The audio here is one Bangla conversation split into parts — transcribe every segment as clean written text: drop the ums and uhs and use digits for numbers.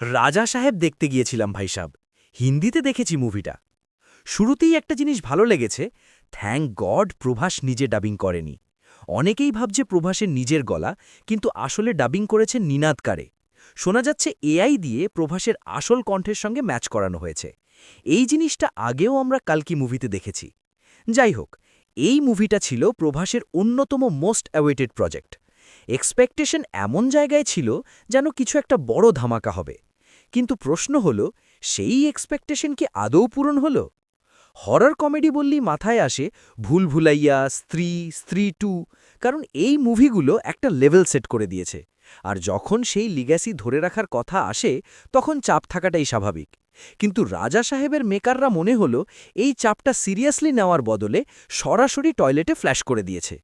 রাজা সাহেব দেখতে গিয়েছিলাম ভাই সাব। হিন্দিতে দেখেছি মুভিটা। শুরুতেই একটা জিনিস ভালো লেগেছে, থ্যাঙ্ক গড প্রভাস নিজে ডাবিং করেনি। অনেকেই ভাবছে প্রভাসের নিজের গলা, কিন্তু আসলে ডাবিং করেছে নিনাদকারে। শোনা যাচ্ছে এআই দিয়ে প্রভাসের আসল কণ্ঠের সঙ্গে ম্যাচ করানো হয়েছে। এই জিনিসটা আগেও আমরা কালকি মুভিতে দেখেছি। যাই হোক, এই মুভিটা ছিল প্রভাসের অন্যতম মোস্ট অ্যাওয়েটেড প্রজেক্ট। এক্সপেকটেশন এমন জায়গায় ছিল যেন কিছু একটা বড় ধামাকা হবে। কিন্তু প্রশ্ন হল, সেই এক্সপেকটেশন কি আদৌ পূরণ হল? হরর কমেডি বললেই মাথায় আসে ভুল ভুলাইয়া, স্ত্রী, স্ত্রী 2, কারণ এই মুভিগুলো একটা লেভেল সেট করে দিয়েছে। আর যখন সেই লিগ্যাসি ধরে রাখার কথা আসে, তখন চাপ থাকাটাই স্বাভাবিক। কিন্তু রাজা সাহেবের মেকাররা মনে হলো এই চাপটা সিরিয়াসলি নেওয়ার বদলে সরাসরি টয়লেটে ফ্ল্যাশ করে দিয়েছে।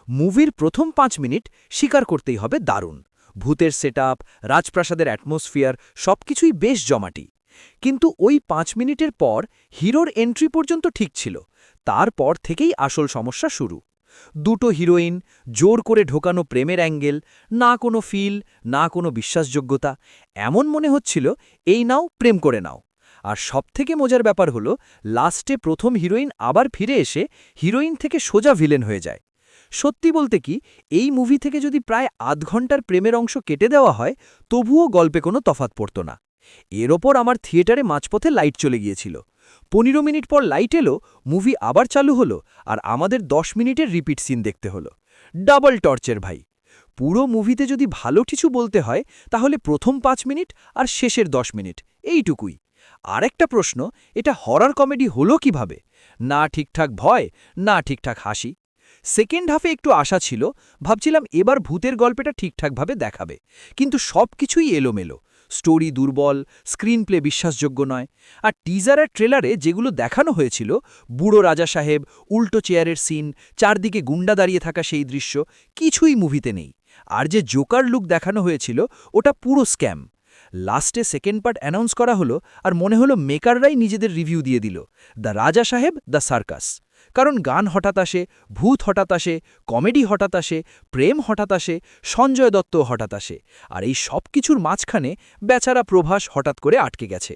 মুভির প্রথম 5 মিনিট স্বীকার করতেই হবে দারুণ। ভূতের সেটআপ, রাজপ্রাসাদের অ্যাটমসফিয়ার সবকিছুই বেশ জমাটি। কিন্তু ওই 5 মিনিটের পর হিরোর এন্ট্রি পর্যন্ত ঠিক ছিল। তারপর থেকেই আসল সমস্যা শুরু। দুটো হিরোইন, জোর করে ঢোকানো প্রেমের অ্যাঙ্গেল, না কোনো ফিল, না কোনো বিশ্বাসযোগ্যতা। এমন মনে হচ্ছিল এই নাও, প্রেম করে নাও। আর সবথেকে মজার ব্যাপার হলো, লাস্টে প্রথম হিরোইন আবার ফিরে এসে হিরোইন থেকে সোজা ভিলেন হয়ে যায়। সত্যি বলতে কি, এই মুভি থেকে যদি প্রায় আধ ঘন্টার প্রেমের অংশ কেটে দেওয়া হয়, তবুও গল্পে কোনো তফাৎ পড়ত না। এর ওপর আমার থিয়েটারে মাঝপথে লাইট চলে গিয়েছিল। 15 মিনিট পর লাইট এলো, মুভি আবার চালু হলো, আর আমাদের 10 মিনিটের রিপিট সিন দেখতে হলো। ডাবল টর্চের ভাই। পুরো মুভিতে যদি ভালো কিছু বলতে হয়, তাহলে প্রথম 5 মিনিট আর শেষের 10 মিনিট, এইটুকুই। আরেকটা প্রশ্ন, এটা হরর কমেডি হলো কিভাবে? না ঠিকঠাক ভয়, না ঠিকঠাক হাসি। সেকেন্ড হাফে একটু আশা ছিল, ভাবছিলাম এবার ভূতের গল্পটা ঠিকঠাকভাবে দেখাবে। কিন্তু সব কিছুই এলোমেলো। স্টোরি দুর্বল, স্ক্রিন প্লে বিশ্বাসযোগ্য নয়। আর টিজার আর ট্রেলারে যেগুলো দেখানো হয়েছিল, বুড়ো রাজা সাহেব, উল্টো চেয়ারের সিন, চারদিকে গুন্ডা দাঁড়িয়ে থাকা সেই দৃশ্য, কিছুই মুভিতে নেই। আর যে জোকার লুক দেখানো হয়েছিল, ওটা পুরো স্ক্যাম। লাস্টে সেকেন্ড পার্ট অ্যানাউন্স করা হলো, আর মনে হলো মেকাররাই নিজেদের রিভিউ দিয়ে দিল, দ্য রাজা সাহেব, দ্য সার্কাস। কারণ গান হঠাৎ আসে, ভূত হঠাৎ আসে, কমেডি হঠাৎ আসে, প্রেম হঠাৎ আসে, সঞ্জয় দত্ত হঠাৎ আসে। আর এই সব কিছুর মাঝখানে বেচারা প্রভাস হঠাৎ করে আটকে গেছে।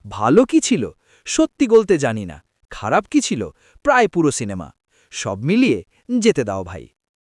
ভালো কি ছিল সত্যি বলতে জানি না, খারাপ কি ছিল প্রায় পুরো সিনেমা। সব মিলিয়ে যেতে দাও ভাই।